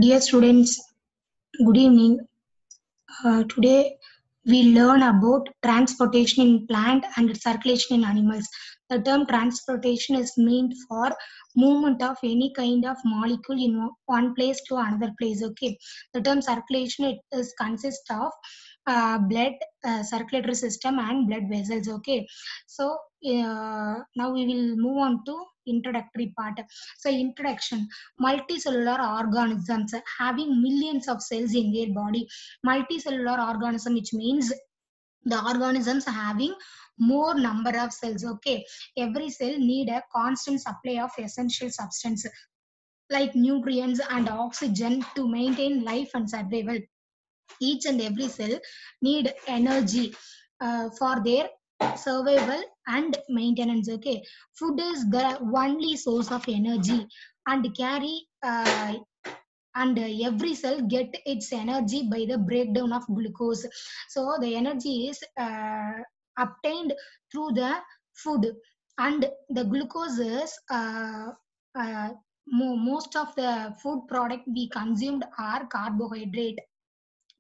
Dear students, good evening. Today we learn about transportation in plant and circulation in animals. The term transportation is meant for movement of any kind of molecule in one place to another place. Okay. The term circulation it is consists of blood circulatory system and blood vessels. Okay. So now we will move on to introductory part. So introduction: multicellular organisms having millions of cells in their body. Multicellular organism, which means the organisms having more number of cells. Okay, every cell need a constant supply of essential substance like nutrients and oxygen to maintain life and survival. Each and every cell need energy for their survival and maintenance. Okay, food is the only source of energy and carry and every cell get its energy by the breakdown of glucose. So the energy is obtained through the food, and the glucose is most of the food product we consumed are carbohydrate.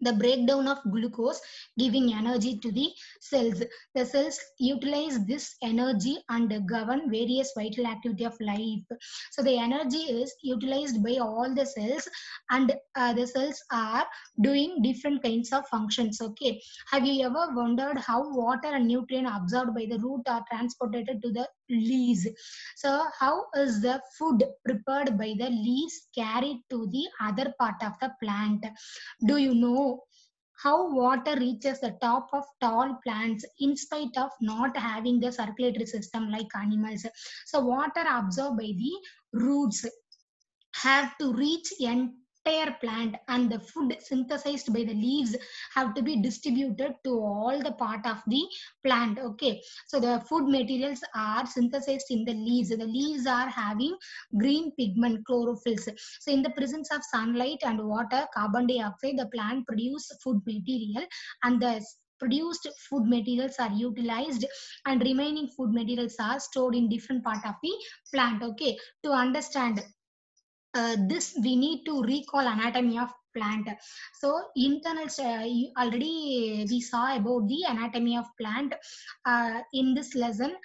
The breakdown of glucose giving energy to the cells. The cells utilize this energy and govern various vital activity of life. So the energy is utilized by all the cells, and the cells are doing different kinds of functions. Okay, have you ever wondered how water and nutrient absorbed by the root are transported to the leaves? So how is the food prepared by the leaves carried to the other part of the plant? Do you know how water reaches the top of tall plants in spite of not having the circulatory system like animals? So water absorbed by the roots have to reach entire plant, and the food synthesized by the leaves have to be distributed to all the part of the plant. Okay, so the food materials are synthesized in the leaves. The leaves are having green pigment chlorophylls. So in the presence of sunlight and water, carbon dioxide, the plant produce food material, and the produced food materials are utilized, and remaining food materials are stored in different part of the plant. Okay, to understand this we need to recall anatomy of plant. So internal already we saw about the anatomy of plant. In this lesson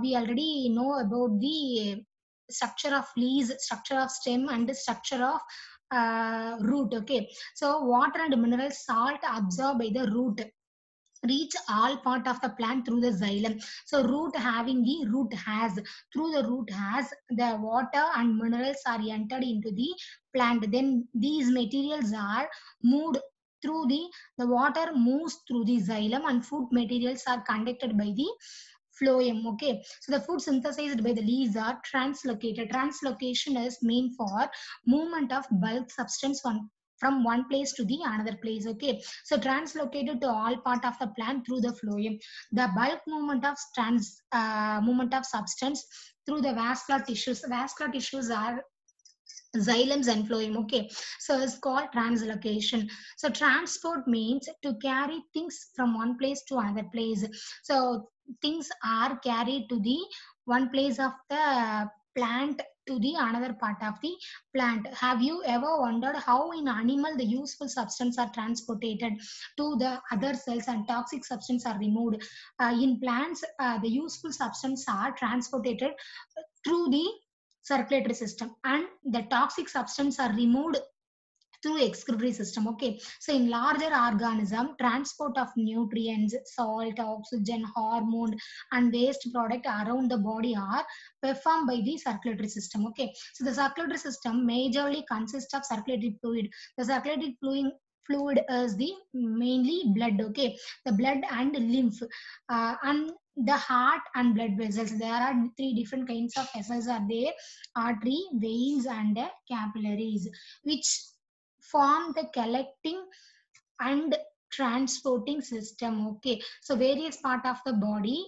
we already know about the structure of leaves, structure of stem, and the structure of root. Okay, so water and mineral salt absorbed by the root reach all part of the plant through the xylem. So root having the root has, through the root has, the water and minerals are entered into the plant. Then these materials are moved through the water moves through the xylem, and food materials are conducted by the phloem. Okay, so the food synthesized by the leaves are translocated. Translocation is mean for movement of bulk substance from one place to the another place. Okay, so translocated to all part of the plant through the phloem. The bulk movement of substance through the vascular tissues. Vascular tissues are xylems and phloem. Okay, so it's called translocation. So transport means to carry things from one place to another place. So things are carried to the one place of the plant to the another part of the plant. Have you ever wondered how in animal the useful substance are transported to the other cells and toxic substance are removed? In plants the useful substance are transported through the circulatory system, and the toxic substance are removed through excretory system. Okay, so in larger organism, transport of nutrients, salt, oxygen, hormone, and waste product around the body are performed by the circulatory system. Okay, so the circulatory system majorly consists of circulatory fluid. The circulatory fluid is the mainly blood. Okay, the blood and lymph, and the heart and blood vessels. There are three different kinds of vessels are there: artery, veins, and capillaries, which form the collecting and transporting system. Okay, so various part of the body,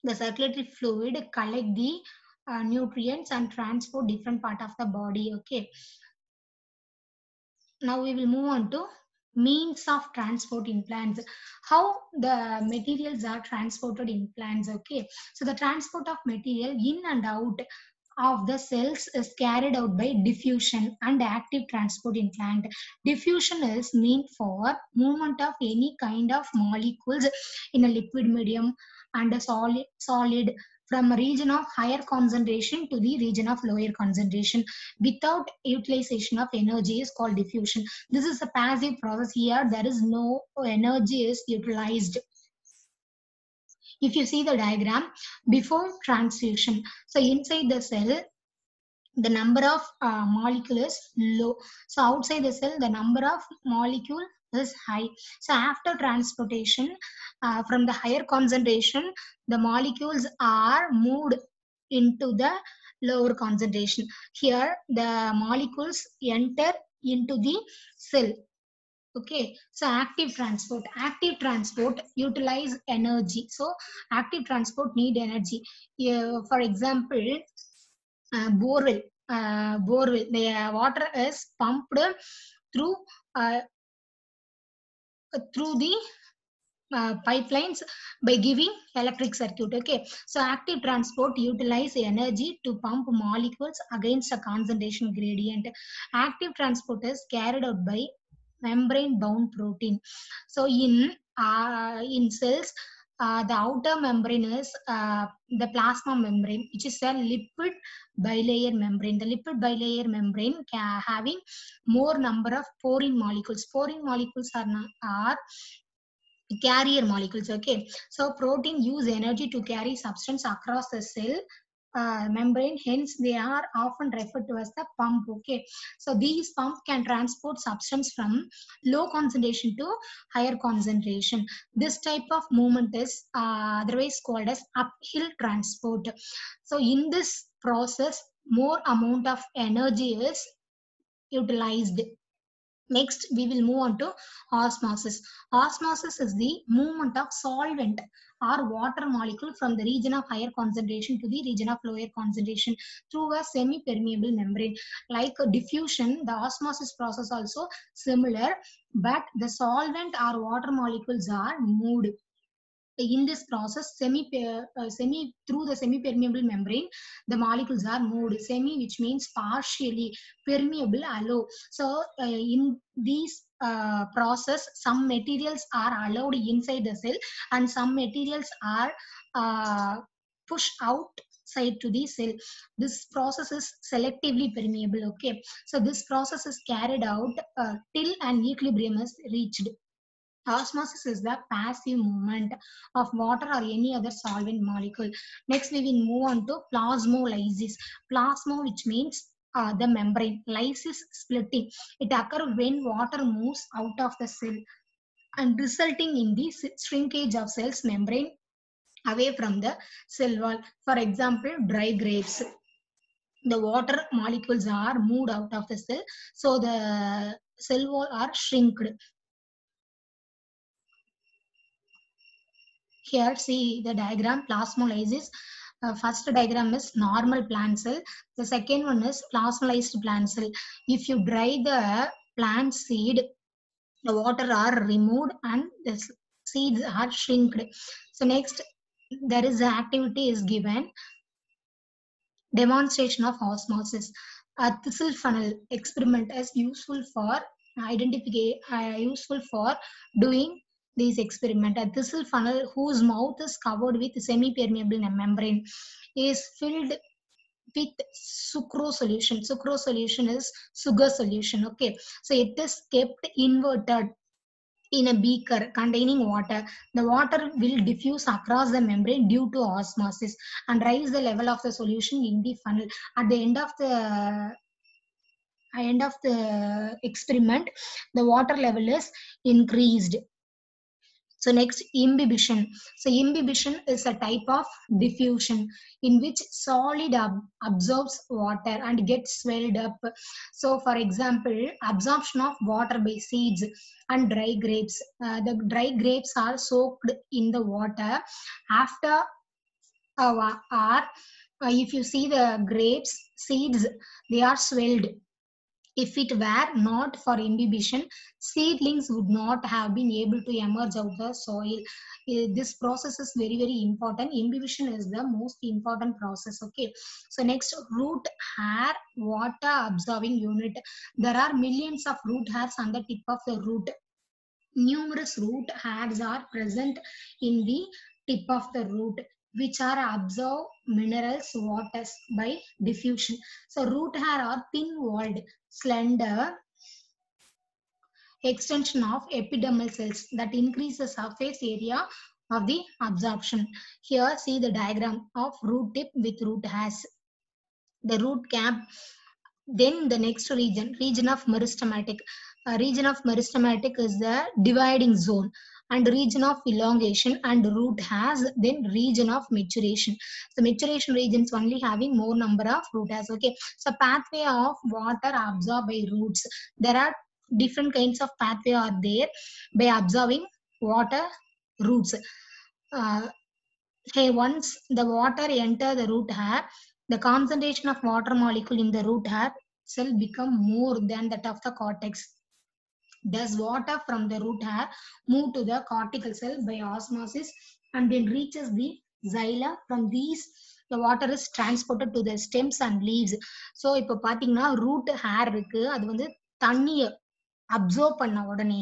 the circulatory fluid collect the nutrients and transport different part of the body. Okay, now we will move on to means of transport in plants. How the materials are transported in plants. Okay, so the transport of material in and out of the cells is carried out by diffusion and active transport in plant. Diffusion is meant for movement of any kind of molecules in a liquid medium and a solid from a region of higher concentration to the region of lower concentration without utilization of energy is called diffusion. This is a passive process. Here there is no energy is utilized. If you see the diagram before transfusion, so inside the cell the number of molecule is low, so outside the cell the number of molecule is high. So after transportation from the higher concentration, the molecules are moved into the lower concentration. Here the molecules enter into the cell. Okay, so active transport utilize energy. So active transport need energy. For example, borewell. Borewell, the water is pumped through uh, through the pipelines by giving electric circuit. Okay, so active transport utilize energy to pump molecules against a concentration gradient. Active transport is carried out by membrane bound protein. So in cells, the outer membrane is the plasma membrane, which is a lipid bilayer membrane. The lipid bilayer membrane having more number of porine molecules. Porine molecules are carrier molecules. Okay, so protein use energy to carry substance across the cell membrane, hence they are often referred to as the pump. Okay, so these pump can transport substance from low concentration to higher concentration. This type of movement is otherwise called as uphill transport. So in this process more amount of energy is utilized. Next, we will move on to osmosis. Osmosis is the movement of solvent or water molecule from the region of higher concentration to the region of lower concentration through a semi-permeable membrane. Like diffusion, the osmosis process also similar, but the solvent or water molecules are moved. In this process, through the semi-permeable membrane, the molecules are moved. Semi, which means partially, permeable, allow. So in these process, some materials are allowed inside the cell and some materials are pushed outside to the cell. This process is selectively permeable. Okay, so this process is carried out till an equilibrium is reached. Osmosis is the passive movement of water or any other solvent molecule. Next, we will move on to plasmolysis. Plasmo, which means the membrane. Lysis, splitting. It occurs when water moves out of the cell and resulting in the shrinkage of cell's membrane away from the cell wall. For example, dry grapes. The water molecules are moved out of the cell, so the cell wall are shrinked. Here, see the diagram, plasmolysis. First diagram is normal plant cell. The second one is plasmolyzed plant cell. If you dry the plant seed, the water are removed and the seeds are shrinked. So next, there is the activity is given. Demonstration of osmosis. A thistle funnel experiment is useful for useful for doing this experiment. A thistle funnel whose mouth is covered with semi-permeable membrane is filled with sucrose solution. Sucrose solution is sugar solution. Okay, so it is kept inverted in a beaker containing water. The water will diffuse across the membrane due to osmosis and raise the level of the solution in the funnel. At the end of the experiment, the water level is increased. So next, imbibition. So imbibition is a type of diffusion in which solid absorbs water and gets swelled up. So for example, absorption of water by seeds and dry grapes. The dry grapes are soaked in the water. After if you see the grapes, seeds, they are swelled. If it were not for imbibition, seedlings would not have been able to emerge out of the soil. This process is very, very important. Imbibition is the most important process. Okay. So next, root hair water absorbing unit. There are millions of root hairs on the tip of the root. Numerous root hairs are present in the tip of the root, which are absorb minerals waters by diffusion. So root hair are thin-walled, slender extension of epidermal cells that increase the surface area of the absorption. Here see the diagram of root tip with root hairs. The root cap, then the next region of meristematic. Region of meristematic is the dividing zone, and region of elongation and root has then region of maturation. So maturation regions only having more number of root hairs. Okay, so pathway of water absorbed by roots. There are different kinds of pathway are there by absorbing water roots. Hey, once the water enter the root hair, the concentration of water molecule in the root hair cell become more than that of the cortex. Thus, water from the root hair move to the cortical cell by osmosis and then reaches the xylem. From these, the water is transported to the stems and leaves. So, இப்போ பார்த்தீங்கன்னா root hair இருக்கு, அது வந்து தண்ணியை observe பண்ண உடனே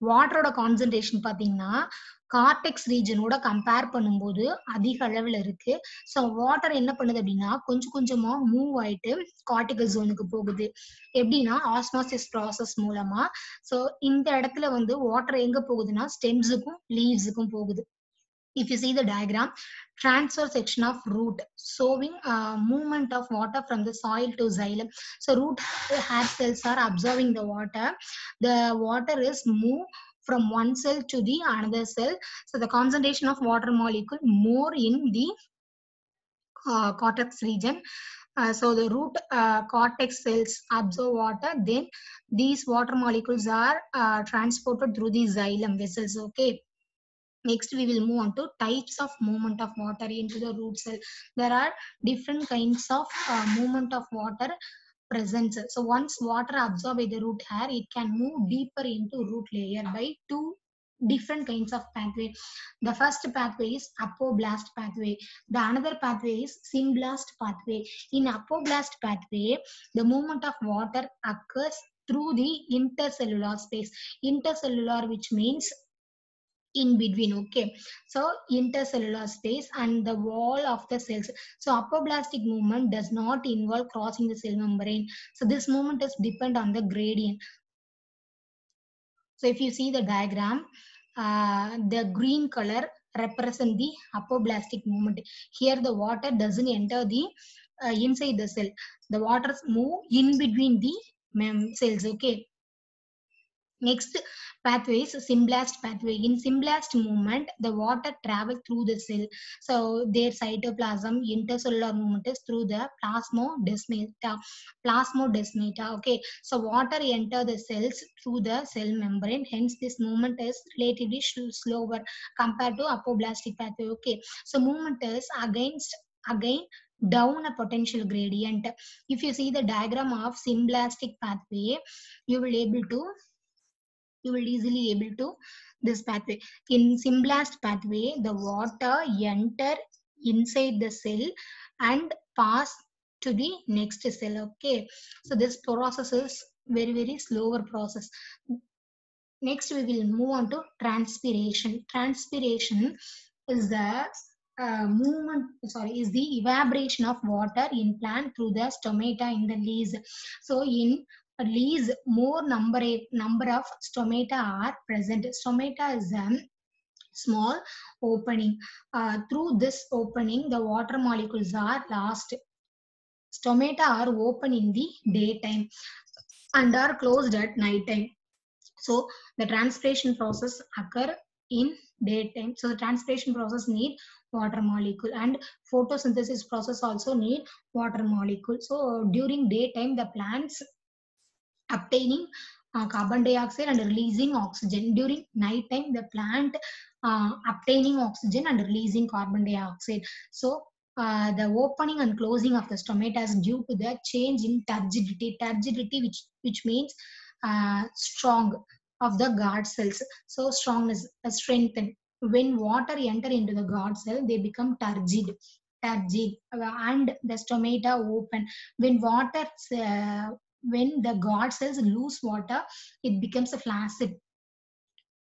வாட்டரோட concentration பார்த்தீங்கன்னா கார்டெக்ஸ் ரீஜனோட கம்பேர் பண்ணும்போது அதிக அளவில் இருக்கு. ஸோ வாட்டர் என்ன பண்ணுது அப்படின்னா கொஞ்சம் கொஞ்சமா மூவ் ஆயிட்டு கார்டிகல் ஜோனுக்கு போகுது. எப்படின்னா ஆஸ்மாசிஸ் ப்ராசஸ் மூலமா. ஸோ இந்த இடத்துல வந்து வாட்டர் எங்க போகுதுன்னா ஸ்டெம்ஸுக்கும் லீவ்ஸுக்கும் போகுது. If you see the diagram, transfer section of root showing movement of water from the soil to xylem. So root hair cells are absorbing the water. The water is moved from one cell to the another cell. So the concentration of water molecule more in the cortex region. So the root cortex cells absorb water. Then these water molecules are transported through the xylem vessels. Okay. Next, we will move on to types of movement of water into the root cell. There are different kinds of movement of water present. So once water absorbed by the root hair, it can move deeper into root layer by two different kinds of pathway. The first pathway is apoblast pathway. The another pathway is symblast pathway. In apoblast pathway, the movement of water occurs through the intercellular space. Intercellular, which means in between. Okay, so intercellular space and the wall of the cells. So apoblastic movement does not involve crossing the cell membrane. So this movement is depend on the gradient. So if you see the diagram, the green color represent the apoblastic movement. Here the water doesn't enter the inside the cell. The waters move in between the cells. Okay. Next pathway is symblast pathway. In symblast movement, the water travels through the cell. So their cytoplasm, intercellular movement is through the plasmodesmata. Plasmodesmata. Okay. So water enter the cells through the cell membrane. Hence, this movement is relatively slower compared to apoblastic pathway. Okay. So movement is again down a potential gradient. If you see the diagram of symblastic pathway, you will easily able to this pathway. In symblast pathway, the water enter inside the cell and pass to the next cell. Okay, so this process is very slower process. Next, we will move on to transpiration. Transpiration is the is the evaporation of water in plant through the stomata in the leaves. So in leaves, more number of stomata are present. Stomata is a small opening. Through this opening, the water molecules are lost. Stomata are open in the daytime and are closed at night time. So the transpiration process occur in daytime. So the transpiration process need water molecule, and photosynthesis process also need water molecule. So during daytime, the plants obtaining carbon dioxide and releasing oxygen. During night time, the plant obtaining oxygen and releasing carbon dioxide. So the opening and closing of the stomata is due to the change in turgidity. Turgidity, which means strong of the guard cells. So strongness, strengthen. When water enter into the guard cell, they become turgid, and the stomata open. When water, when the guard cells lose water, it becomes a flaccid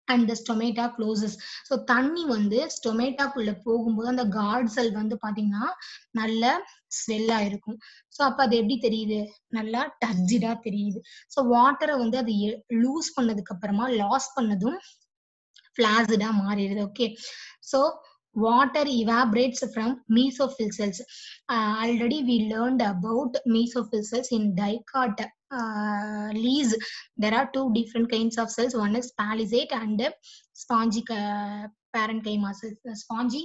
and the stomata closes. So தண்ணி வந்து ஸ்டொமேட்டாக்குள்ள போகும்போது அந்த card செல் வந்து பாத்தீங்கன்னா நல்ல ஸ்வெல்லா இருக்கும். So அப்ப அது எப்படி தெரியுது? நல்லா டர்ஜிடா தெரியுது. ஸோ வாட்டரை வந்து அது லூஸ் பண்ணதுக்கு அப்புறமா லாஸ் பண்ணதும் flaccid மாறிடுது. Okay, so water evaporates from mesophyll cells. Already we learned about mesophyll cells in dicot leaves. There are two different kinds of cells. One is palisade and spongy parenchyma cells. Spongy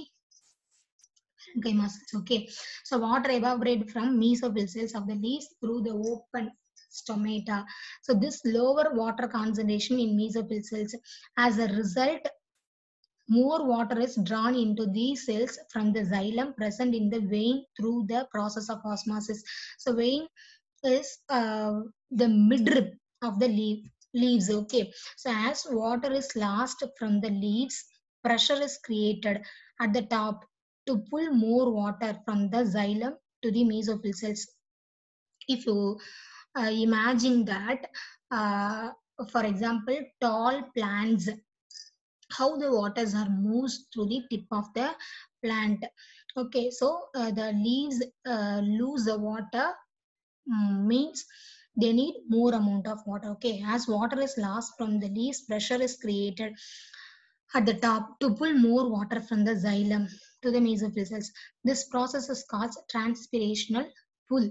parenchyma cells. Okay, so water evaporates from mesophyll cells of the leaves through the open stomata. So this lower water concentration in mesophyll cells. As a result, more water is drawn into these cells from the xylem present in the vein through the process of osmosis. So vein is the midrib of the leaves. Okay, so as water is lost from the leaves, pressure is created at the top to pull more water from the xylem to the mesophyll cells. If you imagine that, for example, tall plants, how the waters are moved through the tip of the plant. Okay, so the leaves lose the water, means they need more amount of water. Okay, as water is lost from the leaves, pressure is created at the top to pull more water from the xylem to the mesophyll cells. This process is called transpirational pull.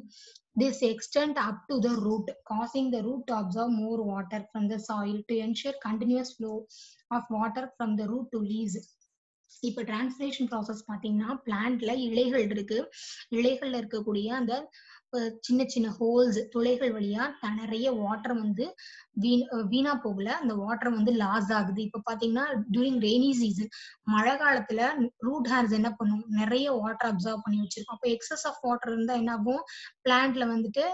This extends up to the root, causing the root to absorb more water from the soil to ensure continuous flow of water from the root to leaves. இப்போ transpiration process பார்த்தீங்கன்னா பிளான்ட்ல இலைகள் இருக்கு. இலைகள்ல இருக்கக்கூடிய அந்த சின்ன சின்ன holes, துளைகள் வழியா நிறைய வாட்டர் வந்து வீணா போகல, அந்த வாட்டர் வந்து லாஸ் ஆகுது. இப்ப பாத்தீங்கன்னா டியூரிங் ரெய்னி சீசன், மழை காலத்துல ரூட் ஹேர்ஸ் என்ன பண்ணும், நிறைய வாட்டர் அப்சர்வ் பண்ணி வச்சிருக்கும். அப்போ எக்ஸஸ் ஆஃப் வாட்டர் இருந்தா என்ன ஆகும், பிளான்ட்ல வந்துட்டு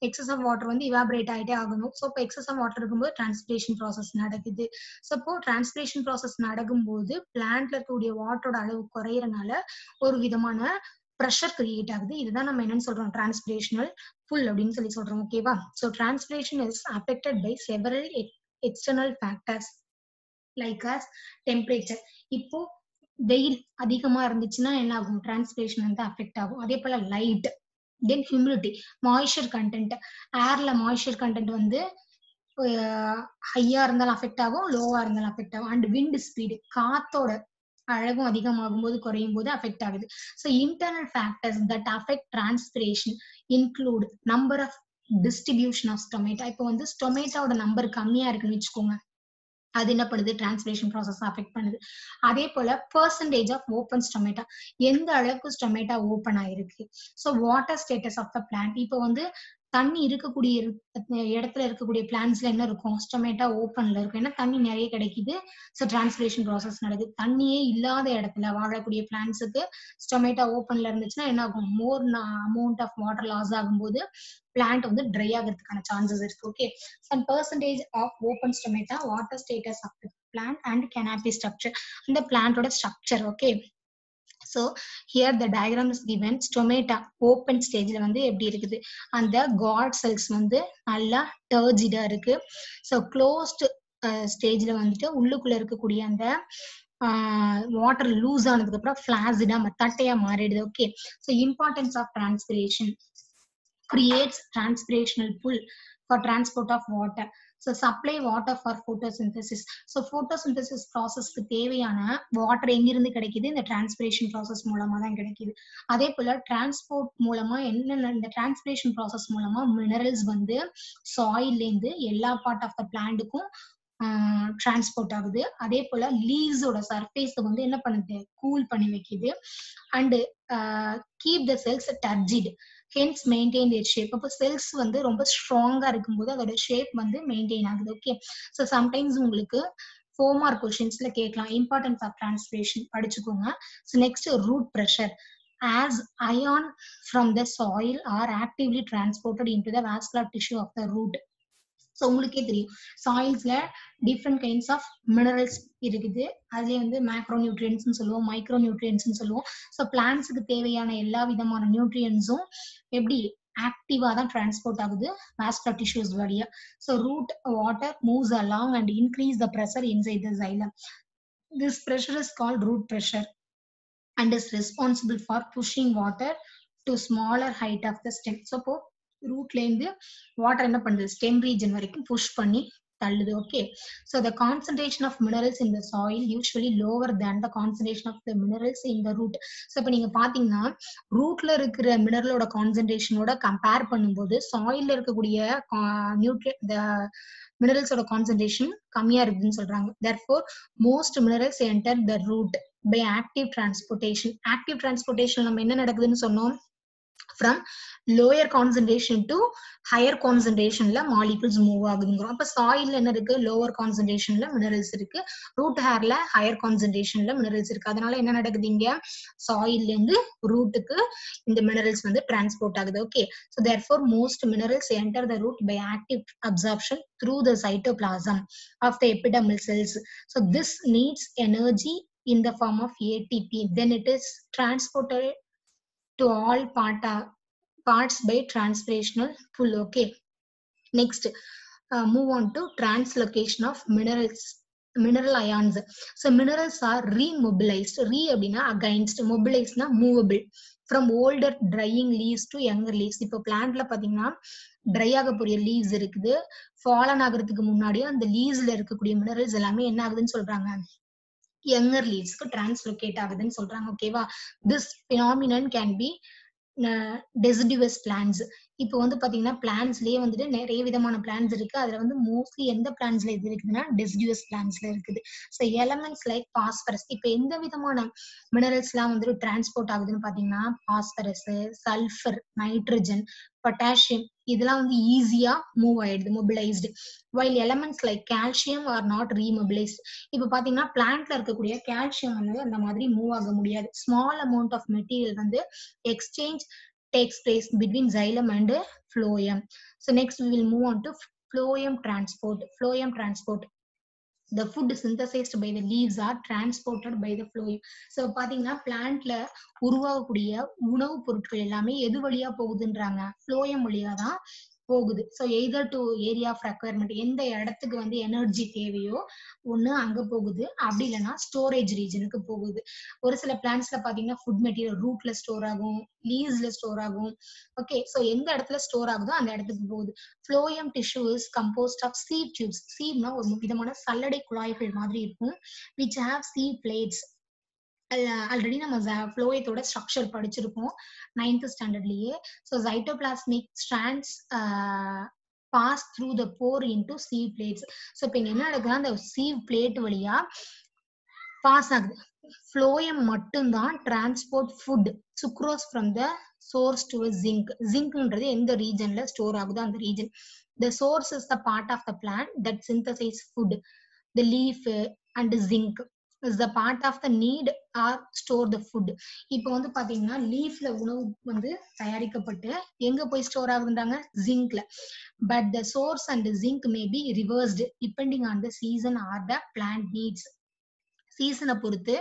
எக்ஸஸ் ஆஃப் வாட்டர் வந்து இவாபரேட் ஆகிட்டே ஆகணும். ஸோ இப்போ எக்ஸஸ் ஆஃப் வாட்டர் இருக்கும்போது டிரான்ஸ்பிரேஷன் ப்ராசஸ் நடக்குது. ஸோ இப்போ டிரான்ஸ்பிரேஷன் ப்ராசஸ் நடக்கும்போது பிளான்ட்ல இருக்கக்கூடிய வாட்டரோட அளவு குறையறனால ஒரு விதமான ப்ரெஷர் கிரியேட் ஆகுது. இதுதான் நம்ம என்னன்னு சொல்றோம், டிரான்ஸ்பிரேஷனல் புல் அப்படின்னு சொல்லி சொல்றோம். ஓகேவா? So transpiration is affected by several external factors like as temperature. இப்போ வெயில் அதிகமா இருந்துச்சுன்னா என்ன ஆகும், டிரான்ஸ்பிரேஷன் வந்து அஃபெக்ட் ஆகும். அதே போல light, then humidity, moisture content, ஏர்ல மாய்ஸ்சர் கண்டென்ட் வந்து ஹையா இருந்தாலும் அஃபெக்ட் ஆகும், லோவா இருந்தாலும் அஃபெக்ட் ஆகும். அண்ட் விண்ட் ஸ்பீடு, காத்தோட அழகும் அதிகமாகும் போது குறையும் போது அஃபெக்ட் ஆகுது. So internal factors that affect transpiration include number of distribution of stomata. இப்போ வந்து ஸ்டொமேட்டாவோட நம்பர் கம்மியா இருக்குன்னு வச்சுக்கோங்க, அது என்ன பண்ணுது, டிரான்ஸ்பிரேஷன் ப்ராசஸ் அஃபெக்ட் பண்ணுது. அதே போல பெர்சன்டேஜ் ஆஃப் ஓப்பன் ஸ்டொமேட்டா, எந்த அளவுக்கு ஸ்டொமேட்டா ஓப்பன் ஆயிருக்கு. So water status of the plant, இப்போ வந்து தண்ணி இருக்கக்கூடிய இடத்துல இருக்கக்கூடிய பிளான்ட்ஸ்ல என்ன இருக்கும், ஸ்டொமேட்டா ஓப்பன்ல இருக்கும், ஏன்னா தண்ணி நிறைய கிடைக்குது. ஸோ டிரான்ஸ்பிரேஷன் ப்ராசஸ் நடக்குது. தண்ணியே இல்லாத இடத்துல வாழக்கூடிய பிளான்ட்ஸுக்கு ஸ்டொமேட்டா ஓப்பன்ல இருந்துச்சுன்னா என்ன ஆகும், more amount of water loss ஆகும்போது பிளான்ட் வந்து ட்ரை ஆகிறதுக்கான சான்சஸ் இருக்கு. Okay, some percentage of open stomata, water status of the plant and canopy structure, அந்த பிளான்ட்டோட structure. Okay, so here the diagram is given. Stomata open stageல வந்து எப்படி இருக்குது, அந்த காட் செல்ஸ் வந்து நல்லா டர்ஜிடா இருக்கு. so closed ஸ்டேஜ்ல வந்துட்டு உள்ளுக்குள்ள இருக்கக்கூடிய அந்த வாட்டர் லூஸ் ஆனதுக்கு அப்புறம் ஃபிளாசிடா தட்டையா மாறிடுது. Okay, so importance of transpiration creates transpirational pull for transport of water. So supply water for photosynthesis. So photosynthesis processக்கு தேவையான வாட்டர் எங்கிருந்து கிடைக்குது, இந்த டிரான்ஸ்பிரேஷன் ப்ராசஸ் மூலமா தான் கிடைக்குது. அதே போல டிரான்ஸ்போர்ட் மூலமா என்னென்ன, இந்த டிரான்ஸ்பிரேஷன் ப்ராசஸ் மூலமா மினரல்ஸ் வந்து சாயில்ல இருந்து எல்லா பார்ட் ஆஃப் த பிளான்ட்டுக்கும் டிரான்ஸ்போர்ட் ஆகுது. அதே போல லீவ்ஸோட சர்ஃபேஸ் வந்து என்ன பண்ணுது, கூல் பண்ணி வைக்குது. And keep the cells turgid, hence maintain their shape. அப்போ செல்ஸ் வந்து ரொம்ப ஸ்ட்ராங்கா இருக்கும்போது அதோட ஷேப் வந்து மெயின்டைன் ஆகுது. ஓகே, ஸோ சம்டைம்ஸ் உங்களுக்கு 4 மார்க் கொஸ்டின்ஸ்ல கேட்கலாம், இம்பார்ட்டன்ஸ் ஆஃப் டிரான்ஸ்பிரேஷன் படிச்சுக்கோங்க. So next root pressure. as ion from the soil are actively transported into the vascular tissue of the root. So உங்களுக்கே தெரியும் சாயில்ஸ்ல டிஃப்ரெண்ட் கைண்ட்ஸ் ஆஃப் மினரல்ஸ் இருக்குது. அதுலேயே வந்து macro நியூட்ரியன்ஸ்னு சொல்லுவோம், மைக்ரோ நியூட்ரியன்ஸ்னு சொல்லுவோம். ஸோ பிளான்ட்ஸுக்கு தேவையான எல்லா விதமான நியூட்ரியன்ஸும் எப்படி ஆக்டிவா தான் டிரான்ஸ்போர்ட் ஆகுது வாஸ்குலர் டிஷ்யூஸ் வழியா. So root water moves along and increase the pressure inside the xylem. This pressure is called root pressure and is responsible for pushing water to smaller height of the stem. So ரூட்ல இருந்து water என்ன பண்ணுது, stem region வரைக்கும் push பண்ணி தள்ளுது. Okay, so the concentration of minerals in the soil usually lower than the concentration of the minerals in the root. So இப்போ நீங்க பாத்தீங்கன்னா ரூட்ல இருக்கிற மினரலோட கான்சன்ட்ரேஷனோட கம்பேர் பண்ணும்போது சாயில்ல இருக்கக்கூடிய மினரல்ஸோட கான்சன்ட்ரேஷன் கம்மியா இருக்குதுன்னு சொல்றாங்க. therefore most minerals enter the root by active transportation. active transportation நம்ம என்ன நடக்குதுன்னு சொன்னோம், from lower concentration to higher concentration la molecules move ஆகுதுங்கறோம். அப்ப சாயில்ல என்ன இருக்கு, lower concentration ல minerals இருக்கு, root hairல higher concentration ல minerals இருக்கு. அதனால என்ன நடக்குது, இங்க சாயில்ல இருந்து ரூட்டுக்கு இந்த minerals வந்து transport ஆகுது. Okay, so therefore most minerals enter the root by active absorption through the cytoplasm of the epidermal cells. So this needs energy in the form of ATP. Then it is transported to all parts by transpirational pull. Okay, next move on to translocation of mineral ions. So minerals are remobilized. Re அப்படினா against, mobilized na movable, from older drying leaves to younger leaves. இப்போ பிளான்ட்ல பாத்தீங்கன்னா try ஆகக்கூடிய leaves இருக்குது, fallen ஆகிறதுக்கு முன்னாடியே அந்த லீவ்ஸ்ல இருக்கக்கூடிய minerals எல்லாமே என்ன ஆகுதுன்னு சொல்றாங்க, younger leaves-க்கு translocate ஆகுதுன்னு சொல்றாங்க. ஓகேவா, this phenomenon can be deciduous plants. இப்போ வந்து பாத்தீங்கன்னா பிளான்ட்ஸ்லயே வந்துட்டு நிறைய விதமான பிளான்ட்ஸ் இருக்கு. அதுல வந்து மோஸ்ட்லி எந்த பிளான்ட்ஸ்ல இது இருக்குதுன்னா deciduous பிளான்ட்ஸ்ல இருக்குது. ஸோ எலமெண்ட்ஸ் லைக் பாஸ்பரஸ், இப்போ எந்த விதமான மினரல்ஸ் எல்லாம் வந்துட்டு டிரான்ஸ்போர்ட் ஆகுதுன்னு பாத்தீங்கன்னா பாஸ்பரஸ், சல்ஃபர், நைட்ரஜன், பொட்டாசியம் இதெல்லாம் வந்து ஈஸியா மூவ் ஆயிடுது, mobilised. While elements like calcium are not remobilised. இப்போ பாத்தீங்கன்னா பிளான்ட்ல இருக்கக்கூடிய கால்சியம் வந்து அந்த மாதிரி மூவ் ஆக முடியாது. ஸ்மால் அமௌண்ட் ஆஃப் மெட்டீரியல் வந்து exchange takes place between xylem and phloem. So next we will move on to phloem transport. Phloem transport. The food synthesized by the leaves are transported by the phloem. So பாத்தீங்கன்னா பிளான்ட்ல உருவாகக்கூடிய உணவு பொருட்கள் எல்லாமே எது வழியா போகுதுன்றாங்க, phloem வழியா தான் போகுது. So either to area of requirement, எந்த இடத்துக்கு வந்து எனர்ஜி தேவையோ ஒண்ணு அங்க போகுது, அப்படி இல்லைன்னா ஸ்டோரேஜ் ரீஜனுக்கு போகுது. ஒரு சில பிளான்ட்ஸ்ல பாத்தீங்கன்னா ஃபுட் மெட்டீரியல் ரூட்ல ஸ்டோர் ஆகும், லீவ்ஸ்ல ஸ்டோர் ஆகும். ஓகே, ஸோ எந்த இடத்துல ஸ்டோர் ஆகுதோ அந்த இடத்துக்கு போகுது. phloem tissue is composed of sieve tubes. sieve-னா ஒரு விதமான சல்லடை குழாய்கள் மாதிரி இருக்கும், which have sieve plates. Already நம்ம ஃப்ளோயத்தோட ஸ்ட்ரக்சர் படிச்சிருக்கோம் 9th ஸ்டாண்டர்ட்லயே. So cytoplasmic strands pass through the pore into sieve plates. So இப்போ இங்க என்ன நடக்குதுன்னா அந்த சீவ் பிளேட் வழியா பாஸ் ஆகுது. phloem மட்டும்தான் transport food sucrose from the source to sink. ஜிங்க்ன்றது எந்த ரீஜன்ல ஸ்டோர் ஆகுதோ அந்த ரீஜன். The source is the part of the plant that synthesise food. The leaf and sink is the part of the need or store the food. இப்போ வந்து பாத்தீங்கன்னா லீஃப்ல உணவு வந்து தயாரிக்கப்பட்டு எங்க போய் ஸ்டோர் ஆகுதுன்றாங்க, ஜிங்க்ல. But the source and the zinc may be reversed depending on the season or the plant needs. சீசனை பொறுத்து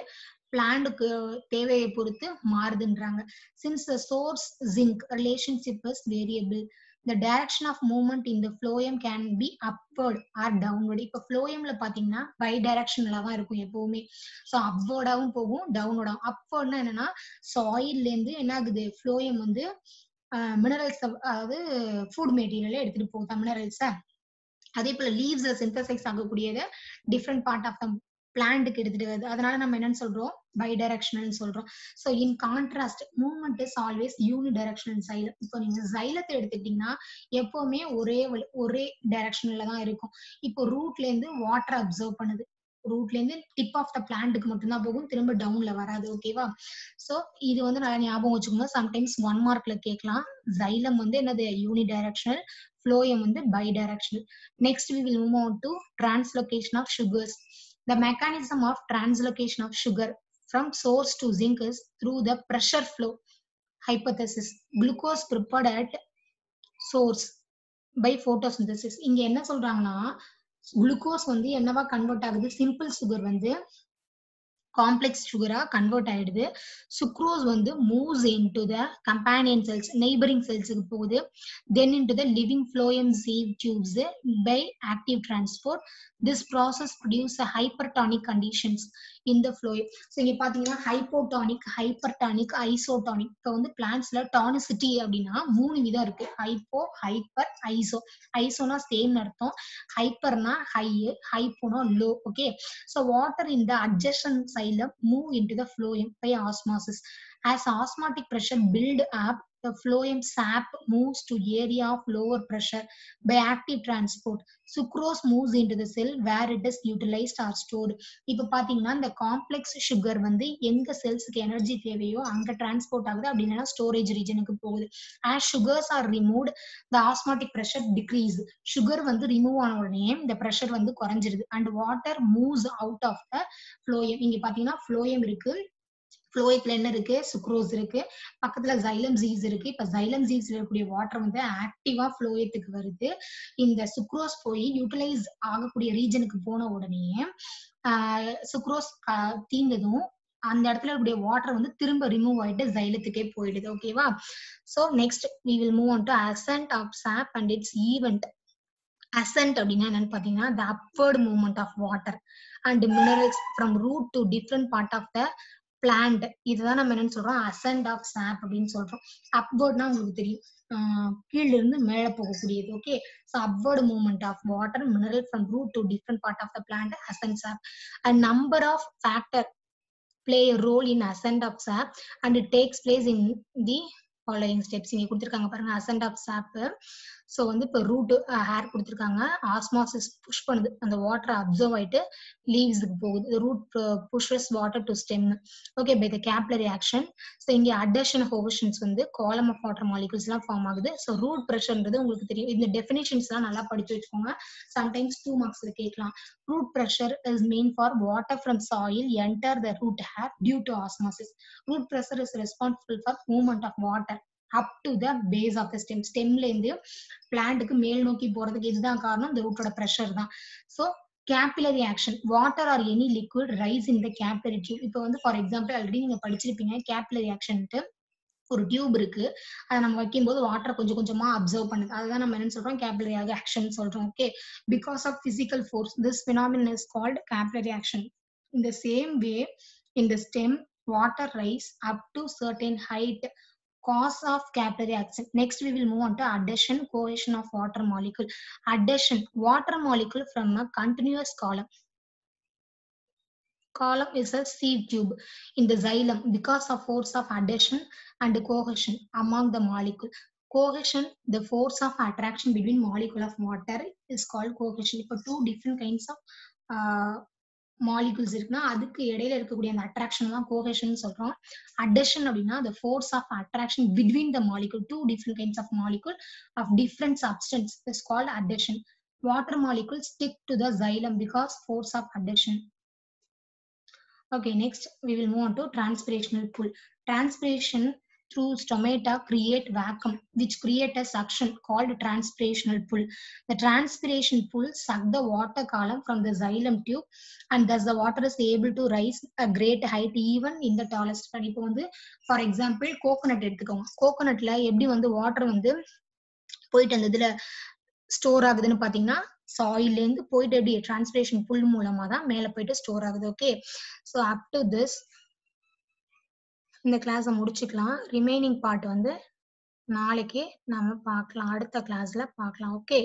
பிளான்ட்க்கு தேவையை பொறுத்து மாறுதுன்றாங்க. since the source zinc relationship is variable, the direction of movement in the phloem can be upward or downward. இப்போ phloemல பாத்தீங்கன்னா by டைரக்ஷன்ல தான் இருக்கும் எப்பவுமே. ஸோ அப்வர்டாவும் போகும், டவுன்வர்டாவும். அப்வர்ட்னா என்னன்னா சாயில்ல இருந்து என்ன ஆகுது, phloem வந்து மினரல்ஸ், அதாவது ஃபுட் மெட்டீரியலை எடுத்துட்டு போகுது மினரல்ஸ. அதே போல லீவ்ஸ்ல சிந்தசைஸ் ஆகக்கூடியதை டிஃப்ரெண்ட் பார்ட் ஆஃப் த பிளான்ட்க்கு எடுத்துட்டு வருது. அதனால நம்ம என்னன்னு சொல்றோம், பை டைரக்ஷனல் சொல்றோம். So in contrast movement is always unidirectional xylem. இப்போ நீங்க சைலத்தை எடுத்துக்கிட்டீங்கன்னா எப்பவுமே ஒரே டைரக்ஷன்ல தான் இருக்கும். இப்போ ரூட்ல இருந்து வாட்டர் அப்சர்வ் பண்ணுது, ரூட்ல இருந்து டிப் ஆஃப் த பிளான்ட்க்கு மட்டும்தான் போகும், திரும்ப டவுன்ல வராது. ஓகேவா, சோ இது வந்து நல்லா ஞாபகம் வச்சுக்கோங்க. சம்டைம்ஸ் 1 மார்க்ல கேட்கலாம். சைலம் வந்து என்னது, யூனி டைரக்ஷனல், phloem வந்து bidirectional. Next we will move on to translocation of sugars. The mechanism of translocation of sugar from source to zinc is through the pressure flow. hypothesis. Glucose prepared at source by photosynthesis. இங்க என்ன சொல்றாங்கன்னா glucose வந்து என்னவா convert ஆகுது, simple sugar வந்து complex சுகரா convert ஆயிடுது. Sucrose வந்து moves into the companion cells, neighbouring செல்ஸுக்கு போகுது. Then into the living phloem sieve tubes by active transport. This process produce hypertonic conditions in the phloem. So இங்க பாத்தீங்கன்னா hypotonic, hypertonic, isotonic. இப்போ வந்து பிளான்ட்ஸ்ல டானிசிட்டி அப்படின்னா 3 விதம் இருக்கு. Hypo, hyper, iso. ஐசோனா சேம் அர்த்தம், ஹைப்பர்னா ஹை, ஹைப்போனா low. Okay, so water in the adjacent xylem move into the phloem by osmosis. As osmotic pressure build up, the phloem sap moves to area of lower pressure by active transport. Sucrose moves into the cell where it is utilized or stored. இப்போ பாத்தீங்கன்னா இந்த complex sugar வந்து எங்க செல்ஸ்க்கு energy தேவையோ அங்க transport ஆகுது, அப்படின்னா storage ரீஜனுக்கு போகுது. As sugars are removed, the osmotic pressure decrease. Sugar வந்து ரிமூவ் ஆன உடனே இந்த பிரஷர் வந்து குறைஞ்சிருது. And water moves out of the phloem. இங்க பாத்தீங்கன்னா ஃப்ளோயம் இருக்கு, ஃப்ளோயத்துல என்ன இருக்கு, சுக்ரோஸ் இருக்கு, பக்கத்துல xylem சீஸ் இருக்கு. இப்ப xylem சீஸ்ல இருக்கக்கூடிய வாட்டர் வந்து ஆக்டிவா ஃப்ளோயத்துக்கு வருது. இந்த சுக்ரோஸ் போய் யூட்டிலைஸ் ஆகக்கூடிய ரீஜனுக்கு போன உடனே சுக்ரோஸ் தீர்ந்ததும் அந்த இடத்துல இருக்கக்கூடிய வாட்டர் வந்து திரும்ப ரிமூவ் ஆயிட்டு xylத்துக்கே போயிடுது. ஓகேவா? So next we will move on to ascent of sap and its event. Ascent அப்படின்னா என்னன்னு பாத்தீங்கன்னா the upward movement of water and minerals from root to different part of the plant. இதுதான் நம்ம என்னன்னு சொல்றோம், ascent of sap அப்படின்னு சொல்றோம். upwardனா உங்களுக்கு தெரியும், கீழ இருந்து மேல போகக்கூடியது. Okay, so upward movement of water mineral from root to different part of the plant, ascent sap. A number of factor play a role in ascent of sap and it takes place in the following steps. இங்க கொடுத்திருக்காங்க பாருங்க, ascent of sap. So வந்து இப்போ root hair கொடுத்துருக்காங்க, osmosis push பண்ணுது, அந்த water absorb ஆயிட்டு லீவ்ஸுக்கு போகுது. Root pushes water to stem. Okay, by the capillary action. So இங்கே அடேஷன் ஹோவர்ஷன்ஸ் வந்து காலம் ஆஃப் வாட்டர் மாலிகூல்ஸ் எல்லாம் ஃபார்ம் ஆகுது. ஸோ ரூட் ப்ரெஷர்ன்றது உங்களுக்கு தெரியும், இந்த டெஃபினேஷன்ஸ் எல்லாம் நல்லா படிச்சு வச்சுக்கோங்க, சம்டைம்ஸ் 2 மார்க்ஸ்ல கேட்கலாம். Root pressure is mean for water from soil enter the root hair due to osmosis. Root pressure is responsible for movement of water up to the base of the stem. ஸ்டெம்ல இருந்து பிளான்ட்க்கு மேல் நோக்கி போறதுக்கு இதுதான் காரணம், இந்த ரூட்டோட பிரஷர் தான். So capillary action, water are any liquid rise in the capillary tube. இப்போ வந்து ஃபார் எக்ஸாம்பிள் ஆல்ரெடி நீங்க படிச்சிருப்பீங்க, கேபிலரி ஆக்ஷன்ட்டு ஒரு டியூப் இருக்கு, அதை நம்ம வைக்கும்போது வாட்டர் கொஞ்சம் கொஞ்சமா அப்சர்வ் பண்ணுது, அதுதான் நம்ம என்ன சொல்றோம், கேபிலரி ஆக்ஷன் சொல்றோம். Okay, because of physical force this phenomenon is called capillary action. In the same way, in the stem water rise up to certain height, cause of capillary action. Next we will move on to adhesion, cohesion of water molecule. Adhesion, water molecule from a continuous column. Column is a sieve tube in the xylem because of force of adhesion and cohesion among the molecule. Cohesion, the force of attraction between molecule of water is called cohesion. இப்போ 2 different kinds of molecules இருக்குன்னா அதுக்கு இடையில இருக்கக்கூடிய அந்த attraction தான் cohesion சொல்றோம். அடெஷன் அப்படின்னா the force of attraction between the molecule, 2 different kinds of molecule of different substance is called adhesion. Water molecules stick to the xylem because force of adhesion. Okay, next we will move on to transpirational pull. Transpiration through stomata create vacuum which create a suction called transpirational pull. The transpiration pull suck the water column from the xylem tube and thus the water is able to rise a great height even in the tallest fan. இப்போ வந்து for example coconut எடுத்துக்கோங்க, கோகோனட்ல எப்படி வந்து water வந்து போயிட்டு அந்த இதுல store ஆகுதுன்னு பாத்தீங்கன்னா சாயில்ல இருந்து போயிட்டு எப்படி டிரான்ஸ்பிரேஷன் புல் மூலமா தான் மேல போயிட்டு ஸ்டோர் ஆகுது. Okay, so up to this இந்த கிளாஸை முடிச்சுக்கலாம். ரிமைனிங் பார்ட் வந்து நாளைக்கு நாம பார்க்கலாம், அடுத்த கிளாஸ்ல பார்க்கலாம். ஓகே.